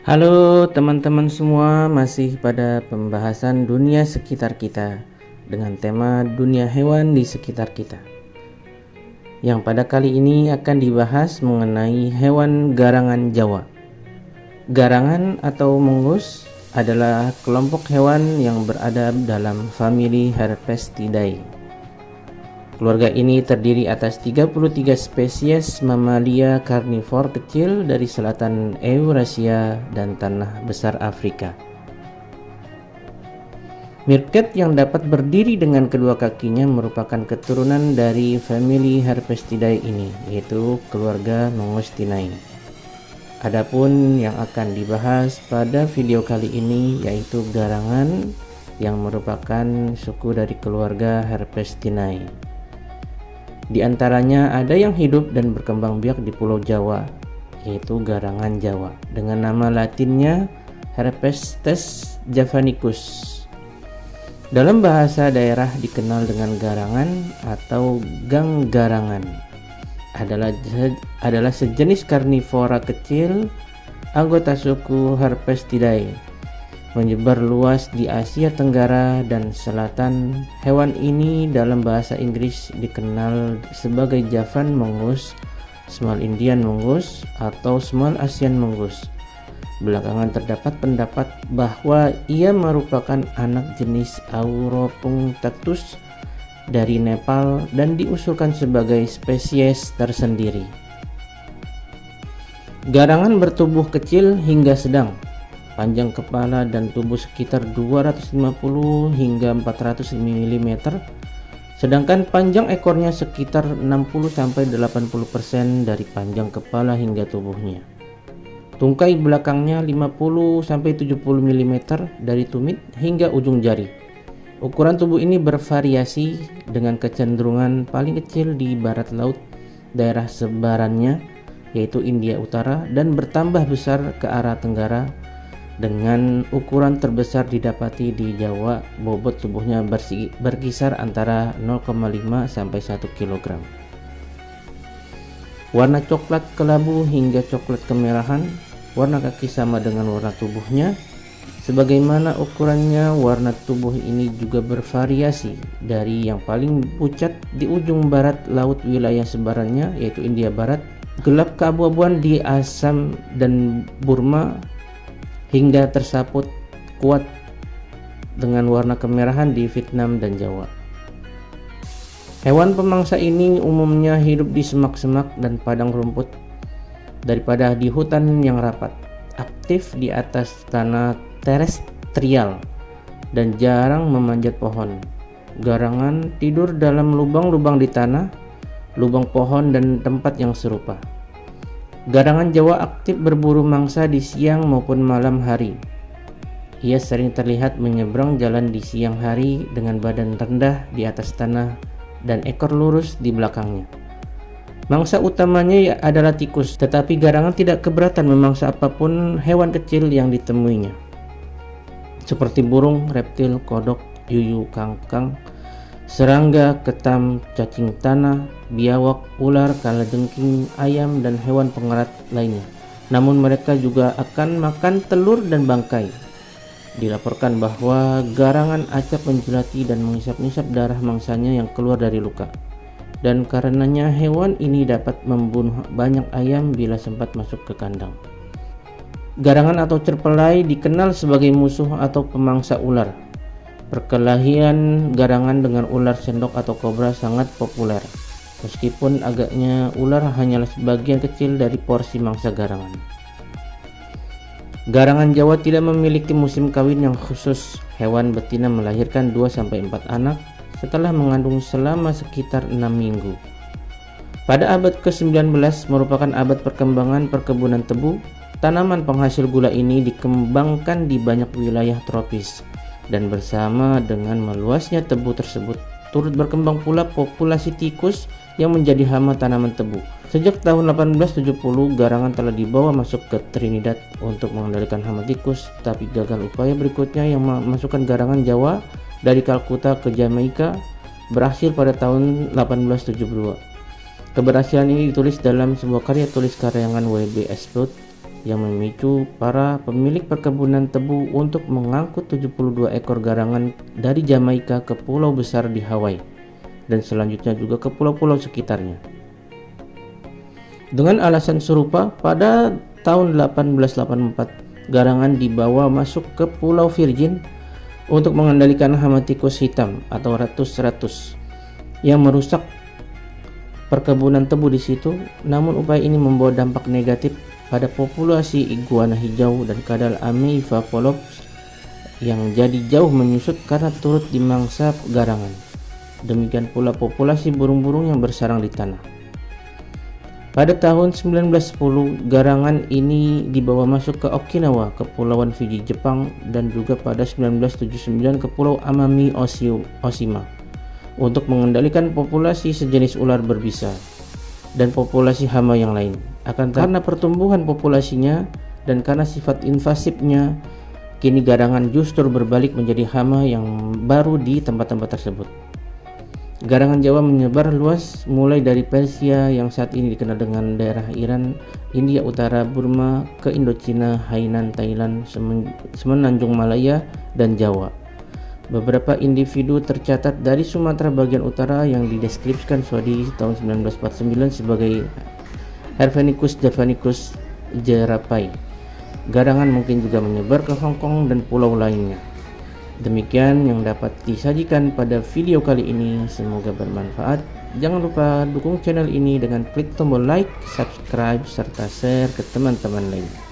Halo teman-teman semua, masih pada pembahasan dunia sekitar kita dengan tema dunia hewan di sekitar kita. Yang pada kali ini akan dibahas mengenai hewan garangan Jawa. Garangan atau mongoose adalah kelompok hewan yang berada dalam famili Herpestidae. Keluarga ini terdiri atas 33 spesies mamalia karnivor kecil dari selatan Eurasia dan tanah besar Afrika. Meerkat yang dapat berdiri dengan kedua kakinya merupakan keturunan dari famili Herpestidae ini, yaitu keluarga Mangostinae. Adapun yang akan dibahas pada video kali ini yaitu garangan yang merupakan suku dari keluarga Herpestinae. Di antaranya ada yang hidup dan berkembang biak di Pulau Jawa, yaitu garangan Jawa, dengan nama latinnya Herpestes javanicus. Dalam bahasa daerah dikenal dengan garangan atau gang garangan. Adalah sejenis karnivora kecil anggota suku Herpestidae, menyebar luas di Asia Tenggara dan Selatan. Hewan ini dalam bahasa Inggris dikenal sebagai Javan mongoose, Small Indian mongoose, atau Small Asian mongoose. Belakangan terdapat pendapat bahwa ia merupakan anak jenis Auropunctatus dari Nepal dan diusulkan sebagai spesies tersendiri. Garangan bertubuh kecil hingga sedang, panjang kepala dan tubuh sekitar 250 hingga 400 mm, sedangkan panjang ekornya sekitar 60-80% dari panjang kepala hingga tubuhnya. Tungkai belakangnya 50-70 mm dari tumit hingga ujung jari. Ukuran tubuh ini bervariasi dengan kecenderungan paling kecil di barat laut daerah sebarannya, yaitu India Utara, dan bertambah besar ke arah tenggara, dengan ukuran terbesar didapati di Jawa. Bobot tubuhnya berkisar antara 0,5 sampai 1 kg. Warna coklat kelabu hingga coklat kemerahan. Warna kaki sama dengan warna tubuhnya. Sebagaimana ukurannya, warna tubuh ini juga bervariasi dari yang paling pucat di ujung barat laut wilayah sebarannya, yaitu India Barat, gelap keabu-abuan di Assam dan Burma, hingga tersaput kuat dengan warna kemerahan di Vietnam dan Jawa. Hewan pemangsa ini umumnya hidup di semak-semak dan padang rumput daripada di hutan yang rapat. Aktif di atas tanah terestrial dan jarang memanjat pohon. Garangan tidur dalam lubang-lubang di tanah, lubang pohon, dan tempat yang serupa. Garangan Jawa aktif berburu mangsa di siang maupun malam hari. Ia sering terlihat menyeberang jalan di siang hari dengan badan rendah di atas tanah dan ekor lurus di belakangnya. Mangsa utamanya adalah tikus, tetapi garangan tidak keberatan memangsa apapun hewan kecil yang ditemuinya, seperti burung, reptil, kodok, yuyu, kangkang, serangga, ketam, cacing tanah, biawak, ular, kalajengking, ayam, dan hewan pengerat lainnya. Namun mereka juga akan makan telur dan bangkai. Dilaporkan bahwa garangan acap menjilati dan menghisap-hisap darah mangsanya yang keluar dari luka. Dan karenanya hewan ini dapat membunuh banyak ayam bila sempat masuk ke kandang. Garangan atau cerpelai dikenal sebagai musuh atau pemangsa ular. Perkelahian garangan dengan ular sendok atau kobra sangat populer, meskipun agaknya ular hanyalah sebagian kecil dari porsi mangsa garangan. Garangan Jawa tidak memiliki musim kawin yang khusus. Hewan betina melahirkan 2-4 anak setelah mengandung selama sekitar 6 minggu. Pada abad ke-19 merupakan abad perkembangan perkebunan tebu. Tanaman penghasil gula ini dikembangkan di banyak wilayah tropis, dan bersama dengan meluasnya tebu tersebut turut berkembang pula populasi tikus yang menjadi hama tanaman tebu. Sejak tahun 1870 garangan telah dibawa masuk ke Trinidad untuk mengendalikan hama tikus, tapi gagal. Upaya berikutnya yang memasukkan garangan Jawa dari Kalkuta ke Jamaika berhasil pada tahun 1872. Keberhasilan ini ditulis dalam sebuah karya tulis karyangan W.B. Asplund yang memicu para pemilik perkebunan tebu untuk mengangkut 72 ekor garangan dari Jamaika ke pulau besar di Hawaii dan selanjutnya juga ke pulau-pulau sekitarnya. Dengan alasan serupa, pada tahun 1884 garangan dibawa masuk ke Pulau Virgin untuk mengendalikan hama tikus hitam atau ratus yang merusak perkebunan tebu di situ. Namun upaya ini membawa dampak negatif pada populasi iguana hijau dan kadal Ameiva polops yang jadi jauh menyusut karena turut dimangsa garangan. Demikian pula populasi burung-burung yang bersarang di tanah. Pada tahun 1910, garangan ini dibawa masuk ke Okinawa, Kepulauan Fiji, Jepang, dan juga pada 1979 ke Pulau Amami Oshima untuk mengendalikan populasi sejenis ular berbisa dan populasi hama yang lain. Karena pertumbuhan populasinya dan karena sifat invasifnya, kini garangan justru berbalik menjadi hama yang baru di tempat-tempat tersebut. Garangan Jawa menyebar luas mulai dari Persia yang saat ini dikenal dengan daerah Iran, India Utara, Burma, ke Indochina, Hainan, Thailand, Semenanjung Malaya, dan Jawa. Beberapa individu tercatat dari Sumatera bagian utara yang dideskripsikan Swadi tahun 1949 sebagai Herphenicus javanicus jerapai. Garangan mungkin juga menyebar ke Hong Kong dan pulau lainnya. Demikian yang dapat disajikan pada video kali ini, semoga bermanfaat. Jangan lupa dukung channel ini dengan klik tombol like, subscribe, serta share ke teman-teman lain.